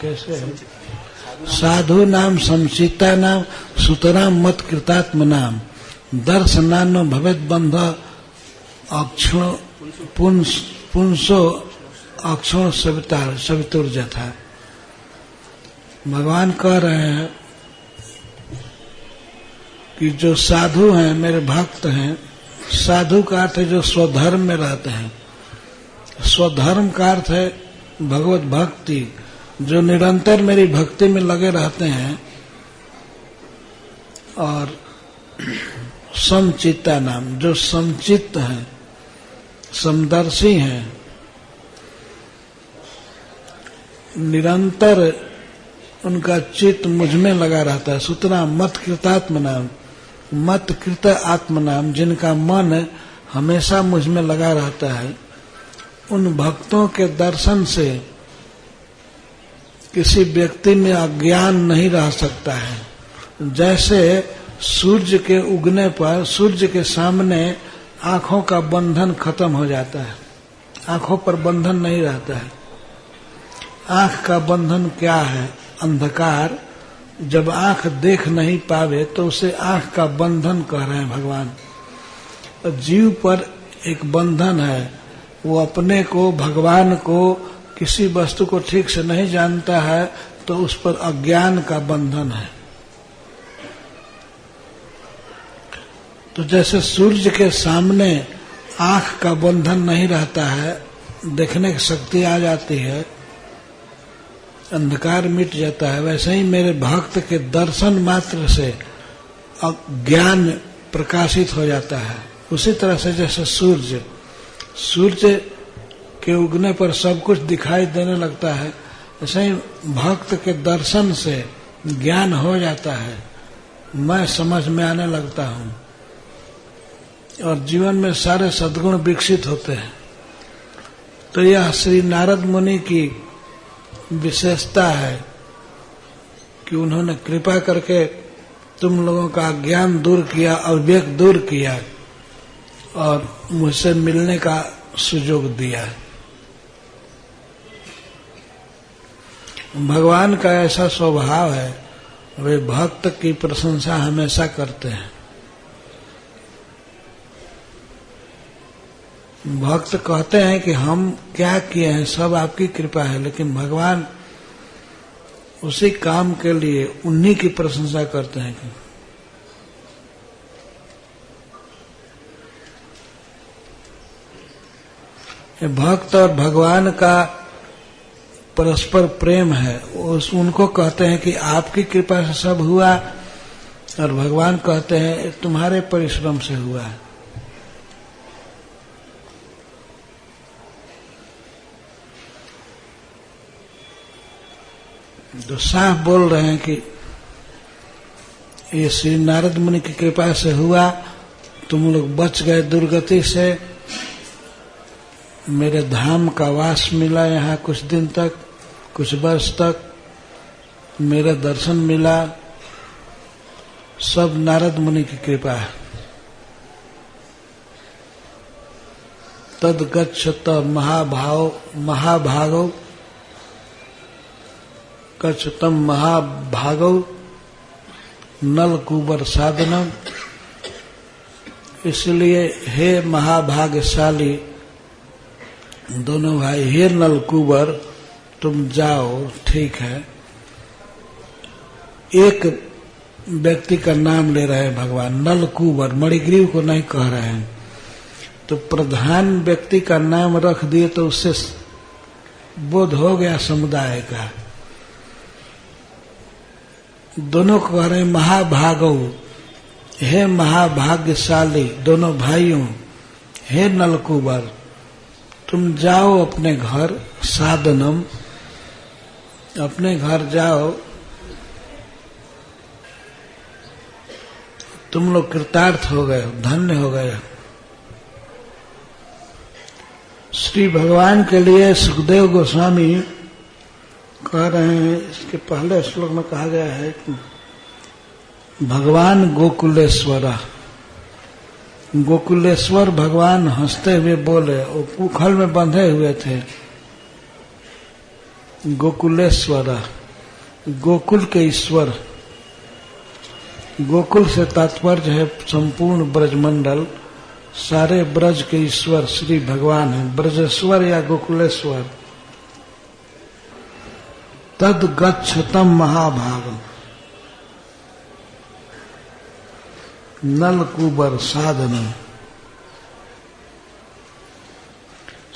कैसे है? साधु नाम समचिता नाम सुतराम मत कृतात्म नाम दर्शनानो भवेद बंध अक्षण पुंसो अक्षण सवितुर जथा। भगवान कह रहे हैं कि जो साधु हैं, मेरे भक्त हैं, साधु का अर्थ है जो स्वधर्म में रहते हैं। स्वधर्म का अर्थ है भगवत भक्ति, जो निरंतर मेरी भक्ति में लगे रहते हैं। और समचित्ता नाम, जो समचित्त हैं, समदर्शी हैं, निरंतर उनका चित्त मुझ में लगा रहता है। सुतरा मत कृतात्म नाम, मत कृत आत्म नाम, जिनका मन हमेशा मुझ में लगा रहता है। उन भक्तों के दर्शन से किसी व्यक्ति में अज्ञान नहीं रह सकता है। जैसे सूर्य के उगने पर सूर्य के सामने आंखों का बंधन खत्म हो जाता है, आंखों पर बंधन नहीं रहता है। आंख का बंधन क्या है? अंधकार। जब आंख देख नहीं पावे तो उसे आंख का बंधन कह रहे हैं भगवान। जीव पर एक बंधन है, वो अपने को, भगवान को, किसी वस्तु को ठीक से नहीं जानता है तो उस पर अज्ञान का बंधन है। तो जैसे सूर्य के सामने आंख का बंधन नहीं रहता है, देखने की शक्ति आ जाती है, अंधकार मिट जाता है, वैसे ही मेरे भक्त के दर्शन मात्र से ज्ञान प्रकाशित हो जाता है। उसी तरह से जैसे सूर्य के उगने पर सब कुछ दिखाई देने लगता है, ऐसे ही भक्त के दर्शन से ज्ञान हो जाता है, मैं समझ में आने लगता हूँ और जीवन में सारे सद्गुण विकसित होते हैं। तो यह श्री नारद मुनि की विशेषता है कि उन्होंने कृपा करके तुम लोगों का ज्ञान दूर किया, अविवेक दूर किया और मुझसे मिलने का सुयोग दिया। भगवान का ऐसा स्वभाव है, वे भक्त की प्रशंसा हमेशा करते हैं। भक्त कहते हैं कि हम क्या किए हैं, सब आपकी कृपा है, लेकिन भगवान उसी काम के लिए उन्हीं की प्रशंसा करते हैं कि भक्त और भगवान का परस्पर प्रेम है। उनको कहते हैं कि आपकी कृपा से सब हुआ, और भगवान कहते हैं तुम्हारे परिश्रम से हुआ है। तो साफ बोल रहे हैं कि ये श्री नारद मुनि की कृपा से हुआ, तुम लोग बच गए दुर्गति से, मेरे धाम का वास मिला, यहाँ कुछ दिन तक, कुछ वर्ष तक मेरे दर्शन मिला, सब नारद मुनि की कृपा है। तद गच्छत महाभागो कच्छतम महाभागो नलकूबर साधनम। इसलिए हे महाभाग्यशाली दोनों भाई, हे नलकूबर तुम जाओ, ठीक है। एक व्यक्ति का नाम ले रहे हैं भगवान, नलकूबर, मणिग्रीव को नहीं कह रहे हैं। तो प्रधान व्यक्ति का नाम रख दिए तो उससे बोध हो गया समुदाय का। दोनों को कह रहे हैं महाभागो, हे महाभाग्यशाली दोनों भाइयों, हे नलकूबर तुम जाओ अपने घर, साधनम, अपने घर जाओ, तुम लोग कृतार्थ हो गए, धन्य हो गए। श्री भगवान के लिए सुखदेव गोस्वामी कह रहे हैं, इसके पहले श्लोक में कहा गया है कि भगवान गोकुलेश्वरा, गोकुलेश्वर भगवान हंसते हुए बोले, वो उखल में बंधे हुए थे। गोकुलेश्वर, गोकुल के ईश्वर। गोकुल से तात्पर्य है संपूर्ण ब्रजमंडल, सारे ब्रज के ईश्वर श्री भगवान हैं, ब्रजेश्वर या गोकुलेश्वर। तद गच्छतम महाभाग नलकुबर साधन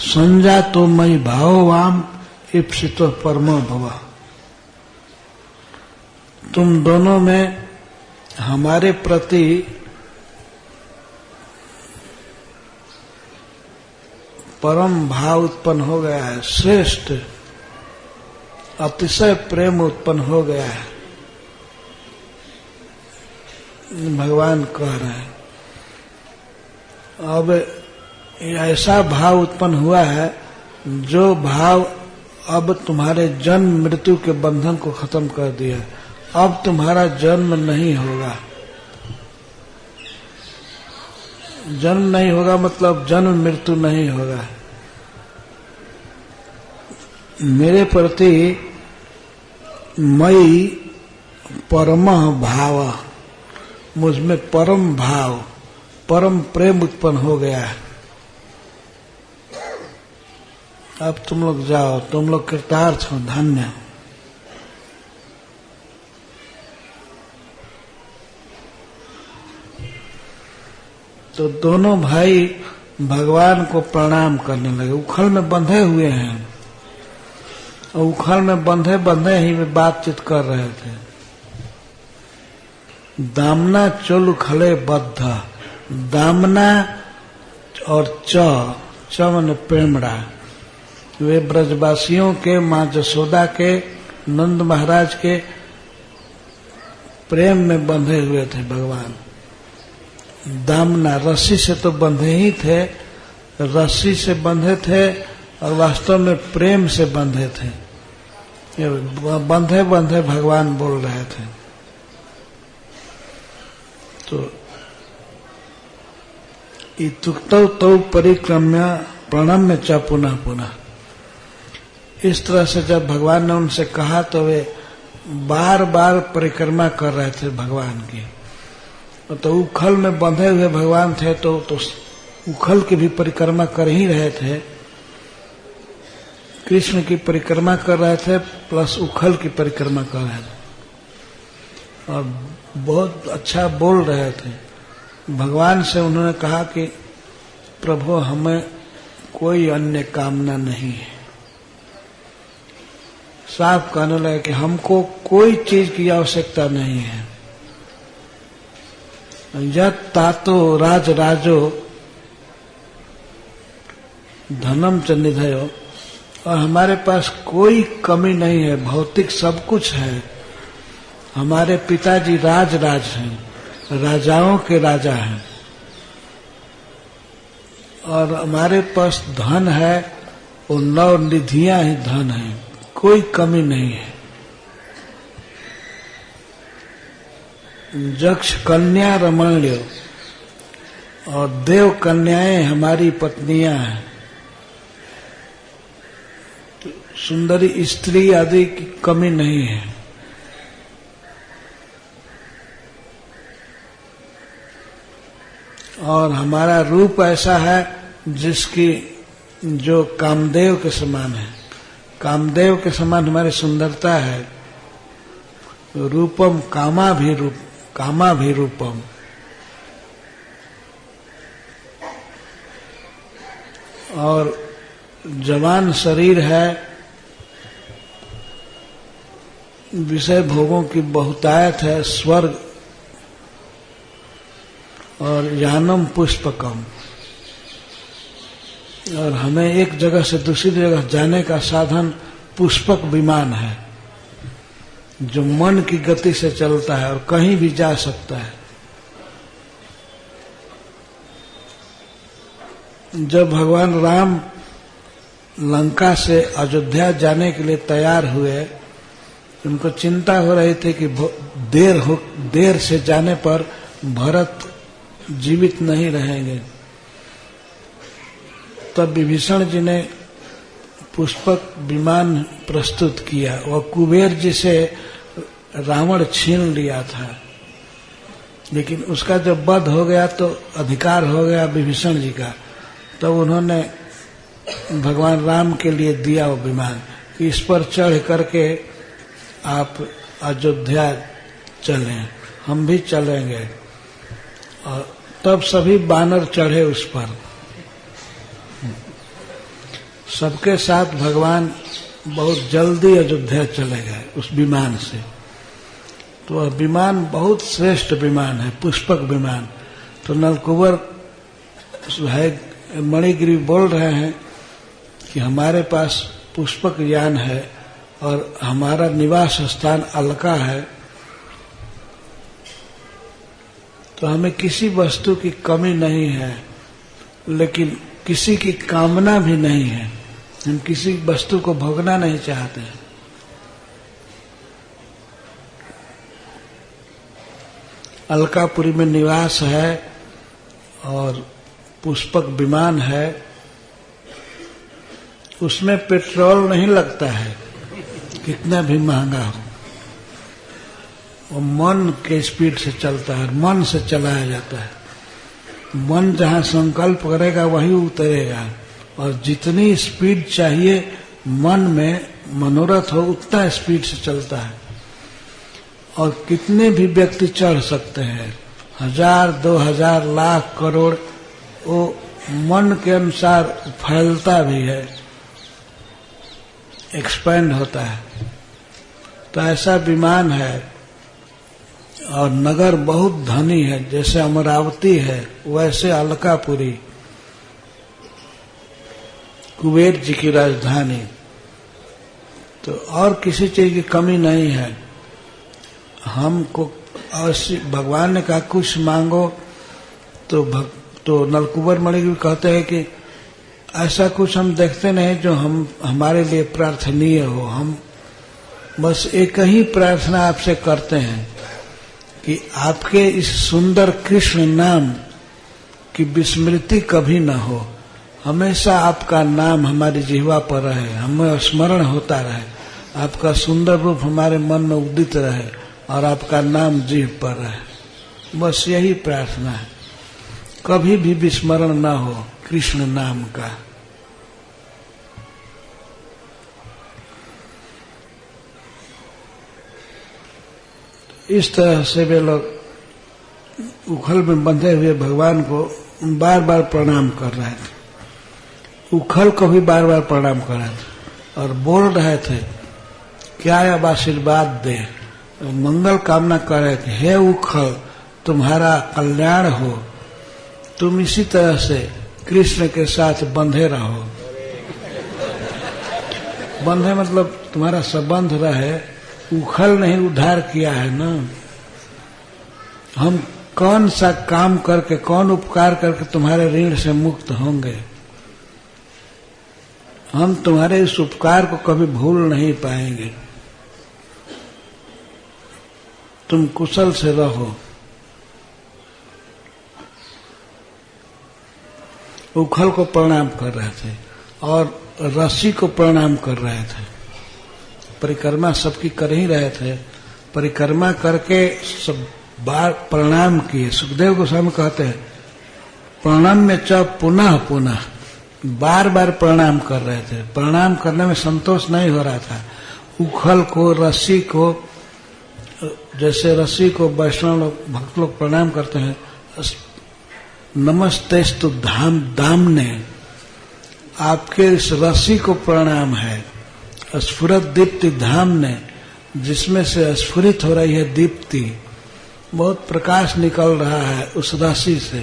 संजातो मयि भाववाम इप्सितो परमो भव। तुम दोनों में हमारे प्रति परम भाव उत्पन्न हो गया है, श्रेष्ठ अतिशय प्रेम उत्पन्न हो गया है, भगवान कह रहे हैं। अब ऐसा भाव उत्पन्न हुआ है जो भाव अब तुम्हारे जन्म मृत्यु के बंधन को खत्म कर दिया। अब तुम्हारा जन्म नहीं होगा। जन्म नहीं होगा मतलब जन्म मृत्यु नहीं होगा। मेरे प्रति मई परम भाव, मुझमें परम भाव, परम प्रेम उत्पन्न हो गया है। अब तुम लोग जाओ, तुम लोग कृतार्थ हो, धन्य हो। तो दोनों भाई भगवान को प्रणाम करने लगे। उखल में बंधे हुए हैं और उखल में बंधे बंधे ही में बातचीत कर रहे थे। दामना चोल खले बद्ध, दामना और च माने प्रेमड़ा, वे ब्रजवासियों के, माँ जसोदा के, नंद महाराज के प्रेम में बंधे हुए थे भगवान। दामना रस्सी से तो बंधे ही थे, रस्सी से बंधे थे और वास्तव में प्रेम से बंधे थे। बंधे बंधे भगवान बोल रहे थे। तो इतुक्तौ तौ परिक्रम्य प्रणम्य च पुनः पुनः, इस तरह से जब भगवान ने उनसे कहा तो वे बार बार परिक्रमा कर रहे थे भगवान की। तो उखल में बंधे हुए भगवान थे तो उखल की भी परिक्रमा कर ही रहे थे। कृष्ण की परिक्रमा कर रहे थे प्लस उखल की परिक्रमा कर रहे थे और बहुत अच्छा बोल रहे थे। भगवान से उन्होंने कहा कि प्रभु हमें कोई अन्य कामना नहीं है। साफ कहने लगे कि हमको कोई चीज की आवश्यकता नहीं है। यत् तातो राज राजो धनम च निधयो, और हमारे पास कोई कमी नहीं है, भौतिक सब कुछ है। हमारे पिताजी राज हैं, राजाओं के राजा हैं, और हमारे पास धन है, वो 9 निधियां ही धन है, कोई कमी नहीं है। जक्ष कन्या रमण्य, और देव कन्याएं हमारी पत्नियां हैं। तो सुंदरी स्त्री आदि की कमी नहीं है। और हमारा रूप ऐसा है जिसकी जो कामदेव के समान है। कामदेव के समान हमारी सुंदरता है। रूपम कामा भी रूपम। और जवान शरीर है, विषय भोगों की बहुतायत है, स्वर्ग और यानम पुष्पकम, और हमें एक जगह से दूसरी जगह जाने का साधन पुष्पक विमान है जो मन की गति से चलता है और कहीं भी जा सकता है। जब भगवान राम लंका से अयोध्या जाने के लिए तैयार हुए, उनको चिंता हो रही थी कि देर से जाने पर भरत जीवित नहीं रहेंगे। तब विभीषण जी ने पुष्पक विमान प्रस्तुत किया। वह कुबेर जी से रावण छीन लिया था, लेकिन उसका जब वध हो गया तो अधिकार हो गया विभीषण जी का। तब उन्होंने भगवान राम के लिए दिया वो विमान कि इस पर चढ़ करके आप अयोध्या चलें, हम भी चलेंगे। और तब सभी वानर चढ़े उस पर, सबके साथ भगवान बहुत जल्दी अयोध्या चले गए उस विमान से। तो वह विमान बहुत श्रेष्ठ विमान है, पुष्पक विमान। तो नलकुबर है मणिगिरी बोल रहे हैं कि हमारे पास पुष्पक यान है और हमारा निवास स्थान अलका है, तो हमें किसी वस्तु की कमी नहीं है, लेकिन किसी की कामना भी नहीं है। हम किसी वस्तु को भोगना नहीं चाहते। अलकापुरी में निवास है और पुष्पक विमान है, उसमें पेट्रोल नहीं लगता है, कितना भी महंगा हो। वो मन के स्पीड से चलता है, मन से चलाया जाता है। मन जहाँ संकल्प करेगा वही उतरेगा, और जितनी स्पीड चाहिए मन में मनोरथ हो उतना स्पीड से चलता है। और कितने भी व्यक्ति चढ़ सकते हैं, 1000, 2000, लाख, करोड़, वो मन के अनुसार फैलता भी है, एक्सपेंड होता है। तो ऐसा विमान है। और नगर बहुत धनी है, जैसे अमरावती है वैसे अलकापुरी कुबेर जी की राजधानी। तो और किसी चीज की कमी नहीं है हमको। भगवान ने कहा कुछ मांगो, तो नलकुबर मणिगिरी कहते हैं कि ऐसा कुछ हम देखते नहीं जो हमारे लिए प्रार्थनीय हो। हम बस एक ही प्रार्थना आपसे करते हैं कि आपके इस सुंदर कृष्ण नाम की विस्मृति कभी न हो, हमेशा आपका नाम हमारी जिह्वा पर रहे, हमें स्मरण होता रहे, आपका सुंदर रूप हमारे मन में उदित रहे और आपका नाम जिह्वा पर रहे। बस यही प्रार्थना है, कभी भी विस्मरण न हो कृष्ण नाम का। इस तरह से वे लोग उखल में बंधे हुए भगवान को बार बार प्रणाम कर रहे थे। उखल को भी बार बार प्रणाम कर रहे थे और बोल रहे थे क्या अब आशीर्वाद दे, मंगल कामना कर रहे थे। हे उखल, तुम्हारा कल्याण हो, तुम इसी तरह से कृष्ण के साथ बंधे रहो। बंधे मतलब तुम्हारा संबंध रहे। उखल नहीं उद्धार किया है ना, हम कौन सा काम करके, कौन उपकार करके तुम्हारे ऋण से मुक्त होंगे। हम तुम्हारे इस उपकार को कभी भूल नहीं पाएंगे। तुम कुशल से रहो। उखल को प्रणाम कर रहे थे और ऋषि को प्रणाम कर रहे थे। परिक्रमा सबकी कर ही रहे थे। परिक्रमा करके सब बार प्रणाम किए। सुखदेव गोस्वामी कहते हैं प्रणाम में च पुनः पुनः, बार बार प्रणाम कर रहे थे। प्रणाम करने में संतोष नहीं हो रहा था। उखल को, ऋषि को, जैसे ऋषि को वैष्णव लोग, भक्त लोग प्रणाम करते हैं, नमस्तेस्तु धाम दामने, आपके इस ऋषि को प्रणाम है। स्फुरत दीप्ति धाम ने, जिसमें से स्फुरित हो रही है दीप्ति, बहुत प्रकाश निकल रहा है उस राशि से।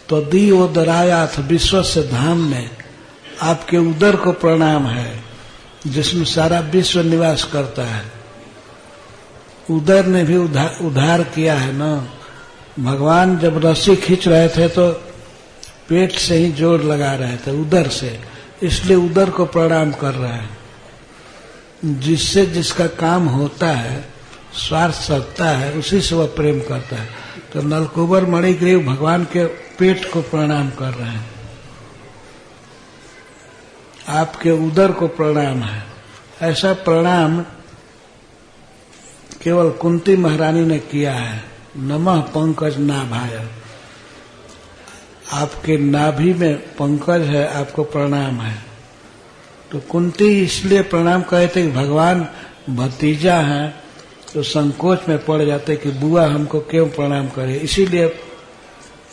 तो दी उदरायाथ विश्व से धाम ने, आपके उदर को प्रणाम है जिसमें सारा विश्व निवास करता है। उदर ने भी उद्धार किया है ना। भगवान जब रस्सी खींच रहे थे तो पेट से ही जोर लगा रहे थे, उदर से, इसलिए उदर को प्रणाम कर रहे हैं। जिससे जिसका काम होता है, स्वार्थ सकता है, उसी से वह प्रेम करता है। तो नलकूबर मणिग्रीव भगवान के पेट को प्रणाम कर रहे हैं, आपके उदर को प्रणाम है। ऐसा प्रणाम केवल कुंती महारानी ने किया है। नमः पंकज नाभाय, आपके नाभि में पंकज है, आपको प्रणाम है। तो कुंती इसलिए प्रणाम करे थे कि भगवान भतीजा हैं, तो संकोच में पड़ जाते कि बुआ हमको क्यों प्रणाम करे, इसीलिए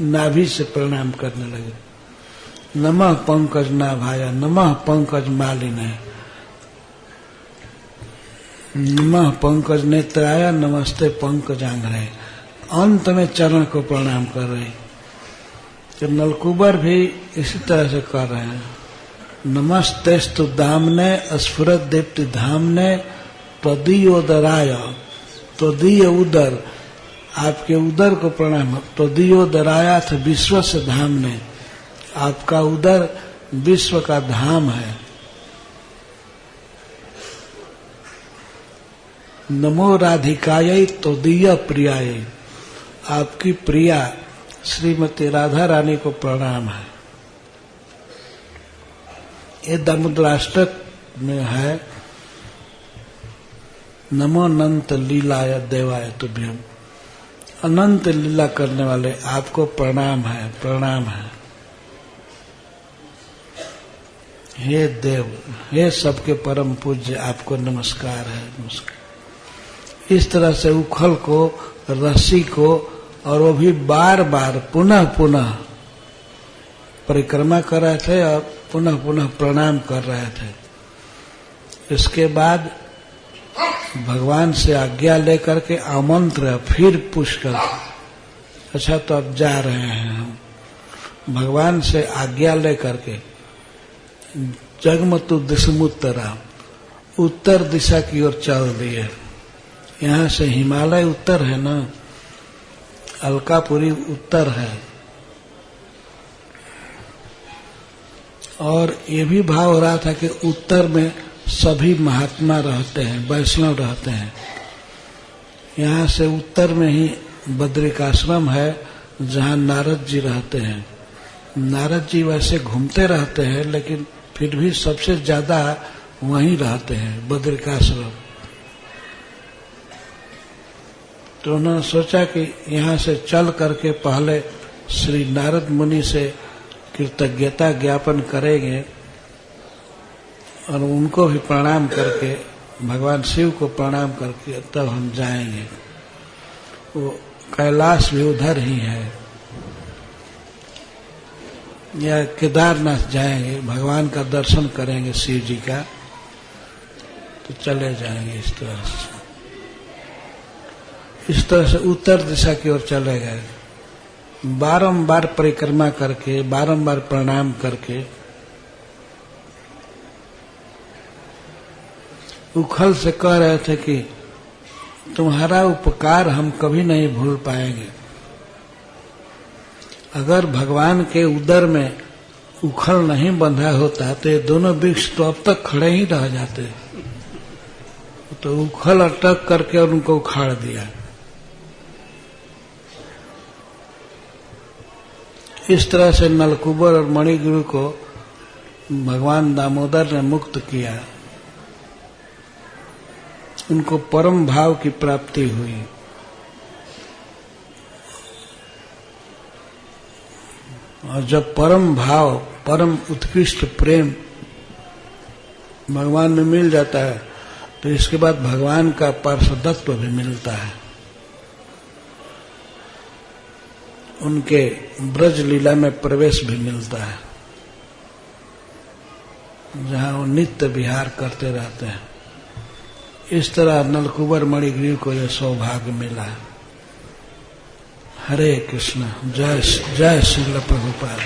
नाभि से प्रणाम करने लगे। नमः पंकज नाभाय, नमः पंकज मालिने, नमः पंकज नेत्राय, नमस्ते पंकजांघ्रे। अंत में चरण को प्रणाम कर रहे। तो नलकूबर भी इसी तरह से कर रहे हैं। नमस्तेस्तु दामने स्फुरत दीप्ति धामने त्वदीयोदराय, त्वदीय उदर, आपके उदर को प्रणाम। त्वदीयोदरायाथ विश्व से धामने, आपका उदर विश्व का धाम है। नमो राधिकायै त्वदीय प्रियायै, आपकी प्रिया श्रीमती राधा रानी को प्रणाम है। ये दामोदराष्टक में है। नमो अनंत लीलाय देवाय तुभ्यम, अनंत लीला करने वाले आपको प्रणाम है, प्रणाम है। हे देव, हे सबके परम पूज्य, आपको नमस्कार है, नमस्कार। इस तरह से उखल को, रस्सी को, और वो भी बार बार पुनः पुनः परिक्रमा कर रहे थे और पुनः पुनः प्रणाम कर रहे थे। इसके बाद भगवान से आज्ञा लेकर के आमंत्र फिर पुष्कर, अच्छा तो अब जा रहे हैं हम। भगवान से आज्ञा लेकर के जगमतु दिशमुत्तरा, उत्तर दिशा की ओर चल दिए। यहाँ से हिमालय उत्तर है ना, अलकापुरी उत्तर है। और ये भी भाव हो रहा था कि उत्तर में सभी महात्मा रहते हैं, वैष्णव रहते हैं। यहाँ से उत्तर में ही बद्रिकाश्रम है जहाँ नारद जी रहते हैं। नारद जी वैसे घूमते रहते हैं, लेकिन फिर भी सबसे ज्यादा वहीं रहते हैं, बद्रिकाश्रम। तो उन्होंने सोचा कि यहाँ से चल करके पहले श्री नारद मुनि से कृतज्ञता ज्ञापन करेंगे और उनको भी प्रणाम करके, भगवान शिव को प्रणाम करके तब हम जाएंगे। वो कैलाश भी उधर ही है, या केदारनाथ जाएंगे, भगवान का दर्शन करेंगे शिव जी का, तो चले जाएंगे। इस तरह से उत्तर दिशा की ओर चले गए। बारंबार परिक्रमा करके, बारंबार प्रणाम करके उखल से कह रहे थे कि तुम्हारा उपकार हम कभी नहीं भूल पाएंगे। अगर भगवान के उदर में उखल नहीं बंधा होता तो ये दोनों वृक्ष तो अब तक खड़े ही रह जाते। तो उखल अटक करके और उनको उखाड़ दिया। इस तरह से नलकूबर और मणिग्रीव को भगवान दामोदर ने मुक्त किया। उनको परम भाव की प्राप्ति हुई। और जब परम भाव, परम उत्कृष्ट प्रेम भगवान में मिल जाता है तो इसके बाद भगवान का पार्षदत्व भी मिलता है। उनके ब्रज लीला में प्रवेश भी मिलता है, जहाँ वो नित्य विहार करते रहते हैं। इस तरह नलकूबर मणिग्रीव को यह सौभाग्य मिला। हरे कृष्ण। जय जय श्रील प्रभुपाद।